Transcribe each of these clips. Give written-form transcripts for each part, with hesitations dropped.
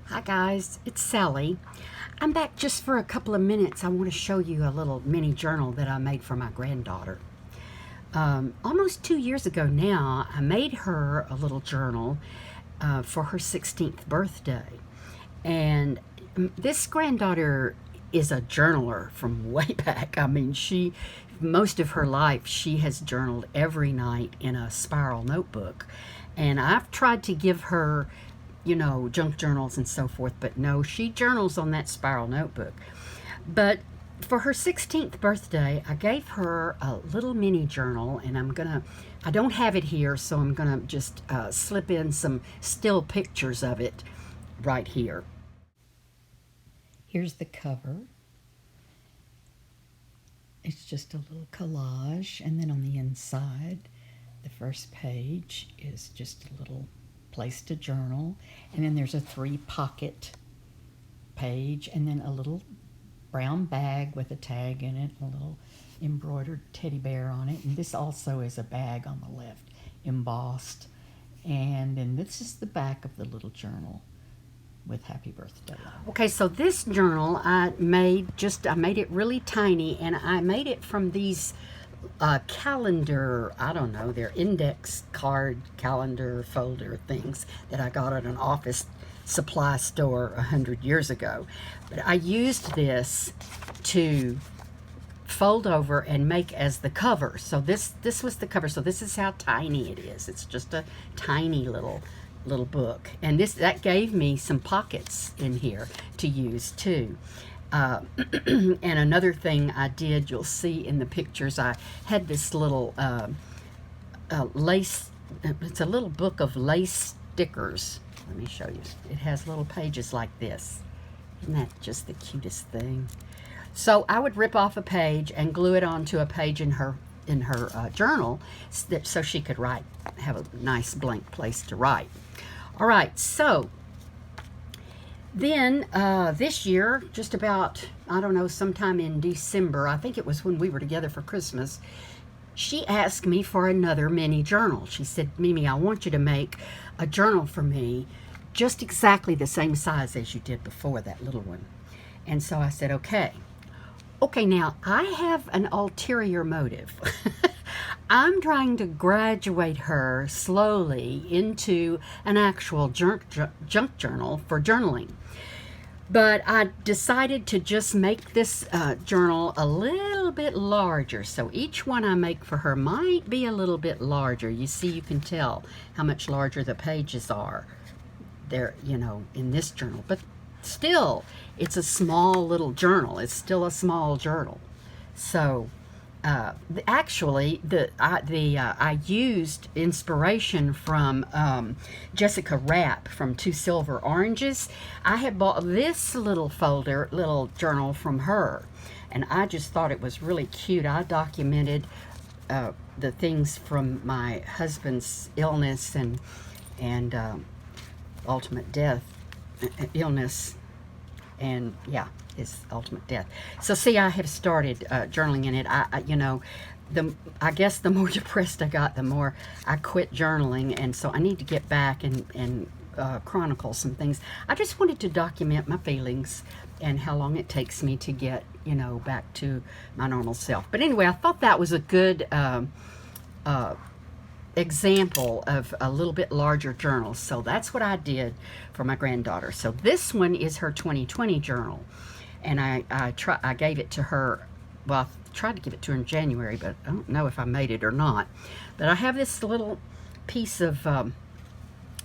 Hi guys, it's Sally. I'm back just for a couple of minutes. I want to show you a little mini journal that I made for my granddaughter. Almost 2 years ago now, I made her a little journal for her 16th birthday. And this granddaughter is a journaler from way back. I mean, most of her life, she has journaled every night in a spiral notebook. And I've tried to give her junk journals and so forth, but no, she journals on that spiral notebook. But for her 16th birthday, I gave her a little mini journal, and I don't have it here, so I'm gonna just slip in some still pictures of it right here. Here's the cover. It's just a little collage, and then on the inside, the first page is just a little place to journal, and then there's a 3-pocket page, and then a little brown bag with a tag in it, a little embroidered teddy bear on it, and this also is a bag on the left, embossed. And then this is the back of the little journal with happy birthday on it. Okay, so this journal I made it really tiny, and I made it from these calendar, I don't know, they're index card calendar folder things that I got at an office supply store 100 years ago. But I used this to fold over and make as the cover. So this was the cover. So this is how tiny it is. It's just a tiny little book. And that gave me some pockets in here to use too. And another thing I did, you'll see in the pictures, I had this little lace, it's a little book of lace stickers. Let me show you. It has little pages like this. Isn't that just the cutest thing? So I would rip off a page and glue it onto a page in her journal so she could write, have a nice blank place to write. All right, so then this year, just about, I don't know, sometime in December, I think it was when we were together for Christmas, she asked me for another mini journal. She said, Mimi, I want you to make a journal for me just exactly the same size as you did before, that little one. And so I said, okay. Okay, now I have an ulterior motive. I'm trying to graduate her slowly into an actual junk journal for journaling. But I decided to just make this journal a little bit larger. So each one I make for her might be a little bit larger. You see, you can tell how much larger the pages are there, in this journal. But still, it's a small little journal. It's still a small journal. So I used inspiration from Jessica Rapp from 2 Silver Oranges. I had bought this little journal from her, and I just thought it was really cute. I documented the things from my husband's illness and ultimate death, illness, and yeah, his ultimate death. So see, I have started journaling in it. I guess the more depressed I got, the more I quit journaling, and so I need to get back and chronicle some things. I just wanted to document my feelings and how long it takes me to get, back to my normal self. But anyway, I thought that was a good example of a little bit larger journal. So that's what I did for my granddaughter. So this one is her 2020 journal, and I gave it to her. Well, I tried to give it to her in January, but I don't know if I made it or not. But I have this little piece of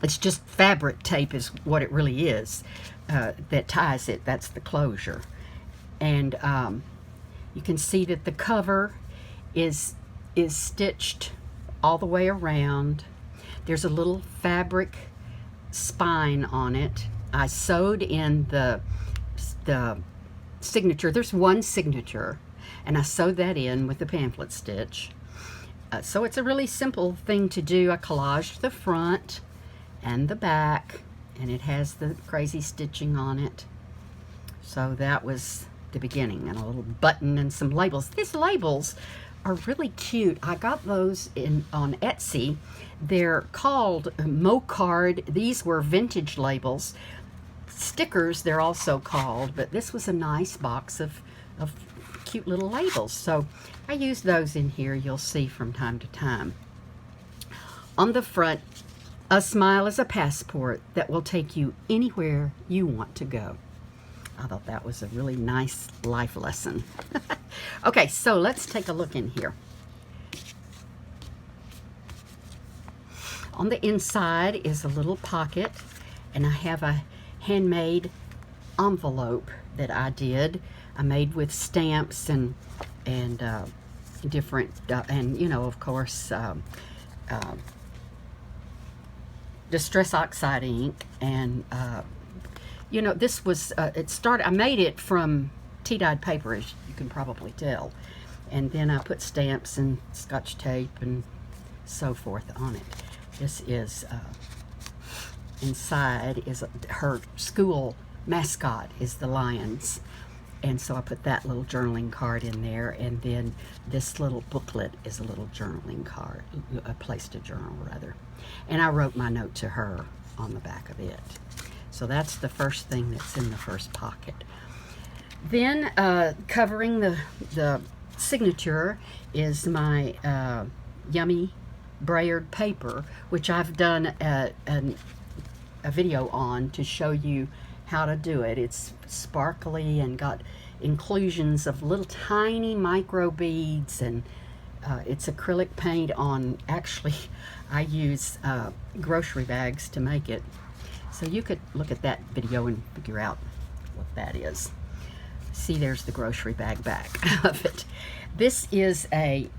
it's just fabric tape is what it really is, that ties it. That's the closure. And you can see that the cover is stitched all the way around. There's a little fabric spine on it. I sewed in the signature. There's one signature, and I sewed that in with the pamphlet stitch. So it's a really simple thing to do. I collaged the front and the back, and it has the crazy stitching on it. So that was the beginning, and a little button and some labels. These labels are really cute. I got those on Etsy. They're called Mocard. These were vintage labels stickers, they're also called, but this was a nice box of cute little labels. So I use those in here, you'll see from time to time. On the front, a smile is a passport that will take you anywhere you want to go. I thought that was a really nice life lesson. Okay, so let's take a look in here. On the inside is a little pocket, and I have a handmade envelope that I did. I made with stamps and different, and you know, of course, Distress Oxide ink, and you know, this was, I made it from tea-dyed paper, as you can probably tell. And then I put stamps and Scotch tape and so forth on it. This is, inside is her school mascot is the lions. And so I put that little journaling card in there. And then this little booklet is a little journaling card, a place to journal rather. And I wrote my note to her on the back of it. So that's the first thing that's in the first pocket. Then covering the signature is my yummy brayered paper, which I've done a video on to show you how to do it. It's sparkly and got inclusions of little tiny micro beads, and it's acrylic paint on, actually I use grocery bags to make it. So you could look at that video and figure out what that is. See, there's the grocery bag back of it. This is a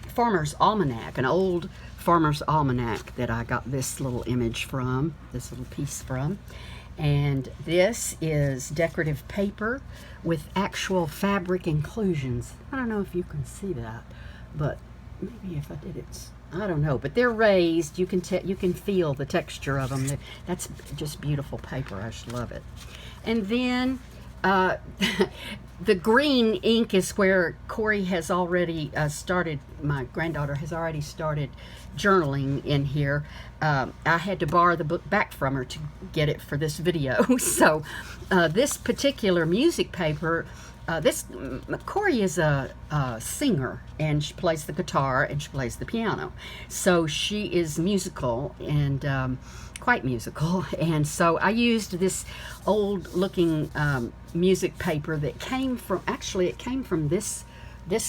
farmer's almanac, an old farmer's almanac that I got this little image from, this little piece from. And this is decorative paper with actual fabric inclusions. I don't know if you can see that, but maybe if I did it, I don't know, but they're raised. You can feel the texture of them. That's just beautiful paper. I just love it. And then the green ink is where Korie has already started. My granddaughter has already started journaling in here. I had to borrow the book back from her to get it for this video. So this particular music paper, Korie is a singer, and she plays the guitar and she plays the piano. So she is musical and quite musical. And so I used this old looking music paper that came from, actually it came from this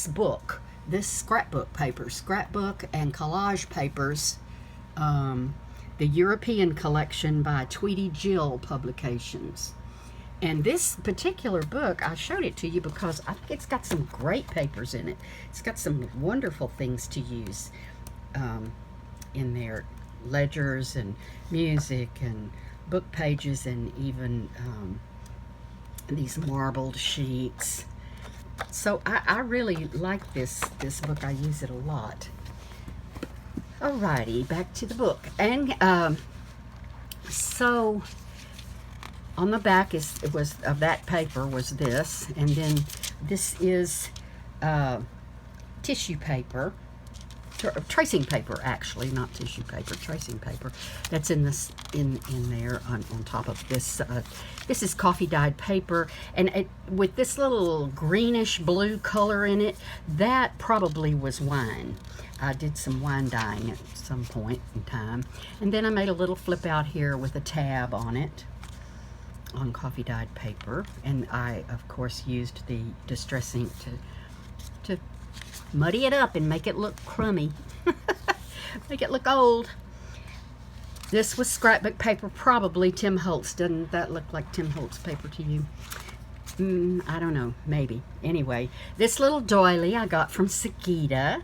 book, this scrapbook paper, scrapbook and collage papers, the European collection by Tweety Jill Publications. And this particular book, I showed it to you because I think it's got some great papers in it. It's got some wonderful things to use in there. Ledgers and music and book pages, and even these marbled sheets. So I really like this book. I use it a lot. Alrighty, back to the book. And so on the back of that paper was this, and then this is tissue paper, tracing paper, actually, not tissue paper, tracing paper. That's in this in there on top of this. This is coffee dyed paper, and with this little greenish blue color in it, that probably was wine. I did some wine dyeing at some point in time, and then I made a little flip out here with a tab on it, on coffee dyed paper, and I of course used the distress ink to muddy it up and make it look crummy. Make it look old. This was scrapbook paper, probably Tim Holtz. Doesn't that look like Tim Holtz paper to you? I don't know, maybe. Anyway, this little doily I got from Sigita.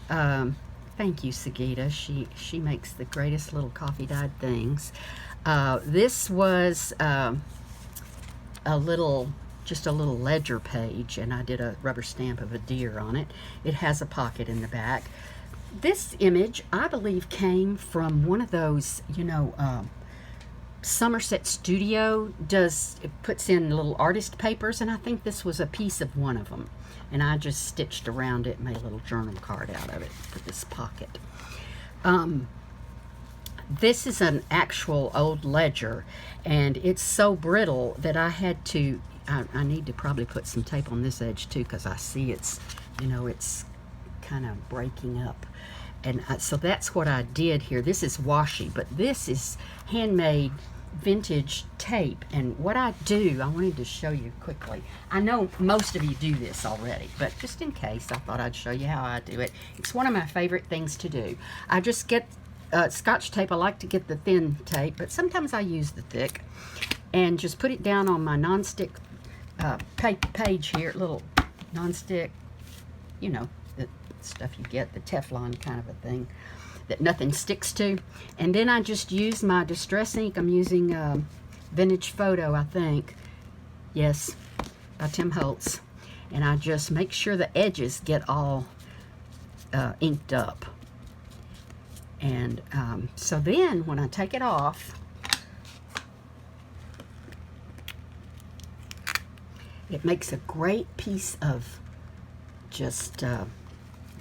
Thank you, Sigita. She makes the greatest little coffee dyed things. This was just a little ledger page, and I did a rubber stamp of a deer on it. It has a pocket in the back. This image, I believe, came from one of those, you know, Somerset Studio puts in little artist papers, and I think this was a piece of one of them. And I just stitched around it and made a little journal card out of it for this pocket. This is an actual old ledger, and it's so brittle that I had to, I need to probably put some tape on this edge too, because I see it's, you know, it's kind of breaking up. And so that's what I did here. This is washi, but this is handmade vintage tape. And what I do, I wanted to show you quickly. I know most of you do this already, but just in case, I thought I'd show you how I do it. It's one of my favorite things to do. I just get Scotch tape. I like to get the thin tape, but sometimes I use the thick, and just put it down on my nonstick page here, little nonstick, you know, the stuff you get, the Teflon kind of a thing that nothing sticks to. And then I just use my distress ink. I'm using Vintage Photo, I think. Yes, by Tim Holtz. And I just make sure the edges get all inked up. And so then when I take it off, it makes a great piece of just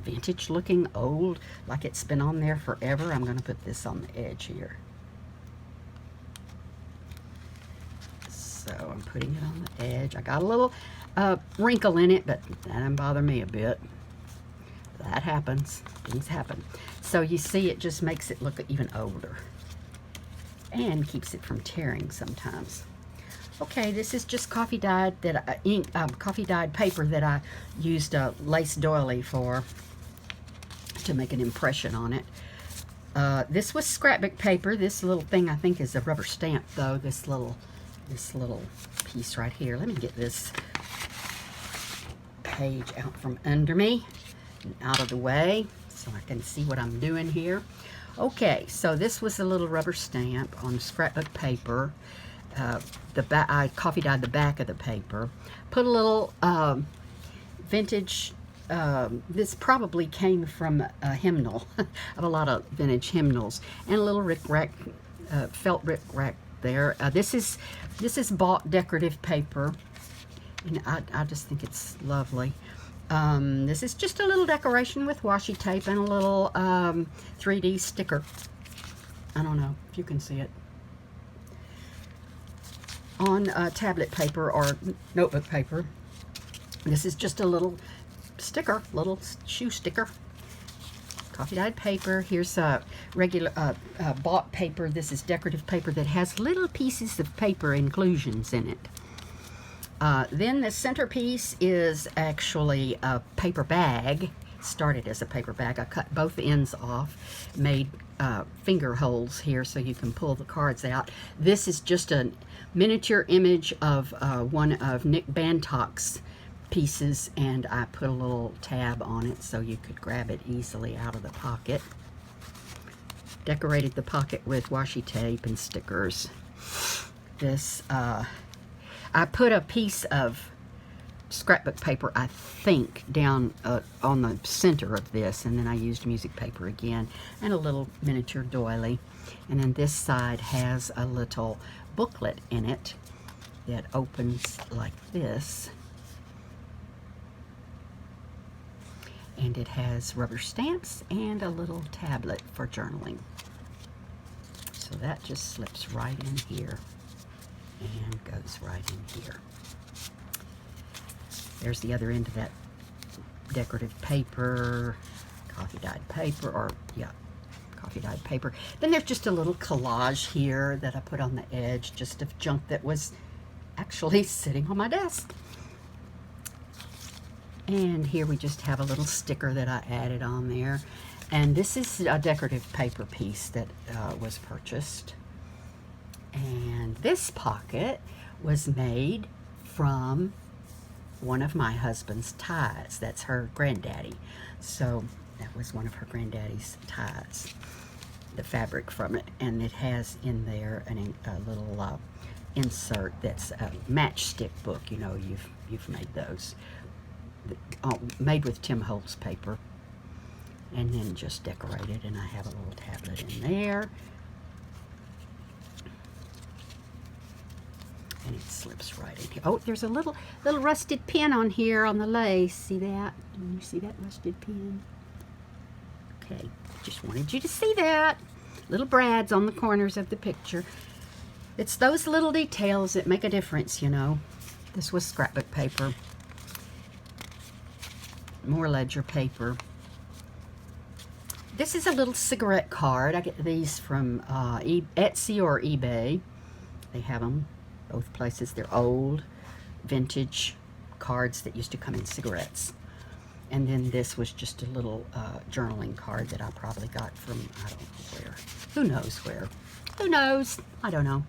vintage looking, old, like it's been on there forever. I'm going to put this on the edge here. So I'm putting it on the edge. I got a little wrinkle in it, but that doesn't bother me a bit. That happens. Things happen. So you see, it just makes it look even older and keeps it from tearing sometimes. Okay, this is just coffee dyed coffee dyed paper that I used a lace doily for to make an impression on it. This was scrapbook paper. This little thing I think is a rubber stamp though. This little piece right here. Let me get this page out from under me and out of the way so I can see what I'm doing here. Okay, so this was a little rubber stamp on scrapbook paper. I coffee dyed the back of the paper. Put a little vintage, this probably came from a hymnal, of a lot of vintage hymnals, and a little rick-rack, felt rick-rack there. This is bought decorative paper, and I just think it's lovely. This is just a little decoration with washi tape and a little 3D sticker. I don't know if you can see it. On tablet paper or notebook paper. This is just a little sticker, little shoe sticker. Coffee dyed paper. Here's a regular bought paper. This is decorative paper that has little pieces of paper inclusions in it. Then the centerpiece is actually a paper bag. Started as a paper bag. I cut both ends off, made finger holes here so you can pull the cards out. This is just a miniature image of one of Nick Bantock's pieces, and I put a little tab on it so you could grab it easily out of the pocket. Decorated the pocket with washi tape and stickers. This, I put a piece of scrapbook paper, I think, down on the center of this, and then I used music paper again, and a little miniature doily. And then this side has a little booklet in it that opens like this, and it has rubber stamps and a little tablet for journaling. So that just slips right in here and goes right in here. There's the other end of that decorative paper, coffee dyed paper, or yeah, coffee dyed paper. Then there's just a little collage here that I put on the edge, just of junk that was actually sitting on my desk. And here we just have a little sticker that I added on there. And this is a decorative paper piece that was purchased. And this pocket was made from one of my husband's ties. That's her granddaddy. So that was one of her granddaddy's ties, the fabric from it. And it has in there a little insert that's a matchstick book. You know, you've made those. Made with Tim Holtz paper. And then just decorated, and I have a little tablet in there. And it slips right in here. Oh, there's a little rusted pin on here on the lace. See that? You see that rusted pin? Okay, just wanted you to see that. little brads on the corners of the picture. It's those little details that make a difference, you know. This was scrapbook paper. More ledger paper. This is a little cigarette card. I get these from Etsy or eBay. They have them both places. They're old, vintage cards that used to come in cigarettes. And then this was just a little journaling card that I probably got from, I don't know where. Who knows where? Who knows? I don't know.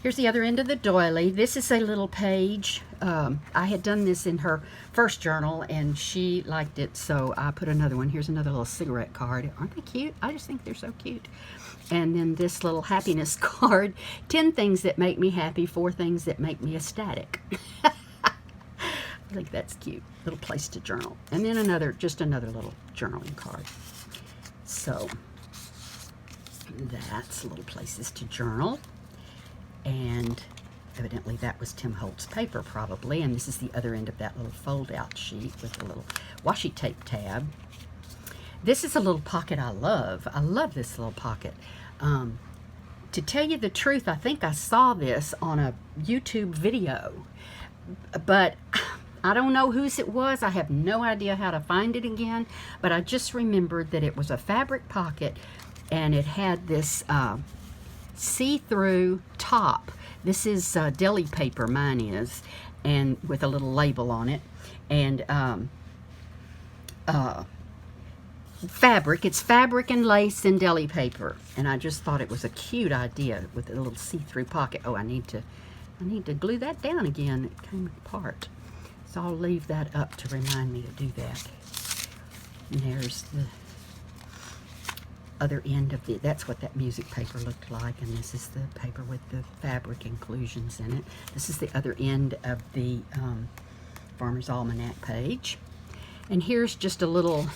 Here's the other end of the doily. This is a little page. I had done this in her first journal, and she liked it, so I put another one. Here's another little cigarette card. Aren't they cute? I just think they're so cute. And then this little happiness card. 10 things that make me happy, 4 things that make me ecstatic. I think that's cute. Little place to journal. And then just another little journaling card. So that's little places to journal. And evidently that was Tim Holtz paper probably. And this is the other end of that little fold out sheet with a little washi tape tab. This is a little pocket I love. I love this little pocket. To tell you the truth, I think I saw this on a YouTube video, but I don't know whose it was. I have no idea how to find it again, but I just remembered that it was a fabric pocket and it had this see-through top. This is deli paper, mine is, and with a little label on it. And fabric. It's fabric and lace and deli paper. And I just thought it was a cute idea with a little see-through pocket. Oh, I need to glue that down again. It came apart. So I'll leave that up to remind me to do that. And there's the other end of that's what that music paper looked like, and this is the paper with the fabric inclusions in it. This is the other end of the Farmer's Almanac page. And here's just a little,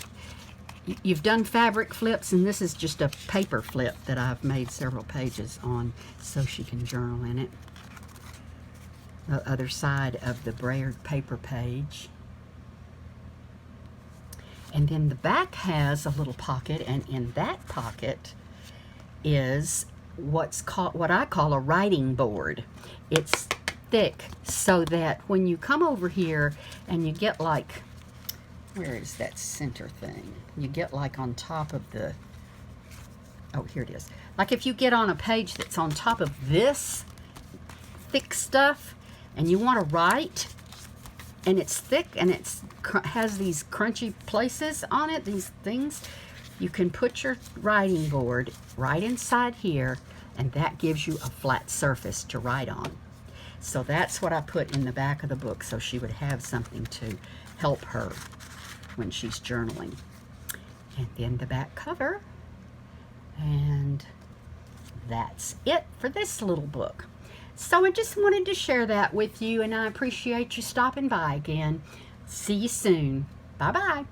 you've done fabric flips, and this is just a paper flip that I've made several pages on so she can journal in it. The other side of the brayered paper page. And then the back has a little pocket, and in that pocket is what I call a writing board. It's thick so that when you come over here and you get like, where is that center thing? You get like on top of the, oh, here it is. Like if you get on a page that's on top of this thick stuff and you want to write, and it's thick and it has these crunchy places on it, these things, you can put your writing board right inside here, and that gives you a flat surface to write on. So that's what I put in the back of the book, so she would have something to help her when she's journaling. And then the back cover, and that's it for this little book. So I just wanted to share that with you, and I appreciate you stopping by again. See you soon. Bye-bye.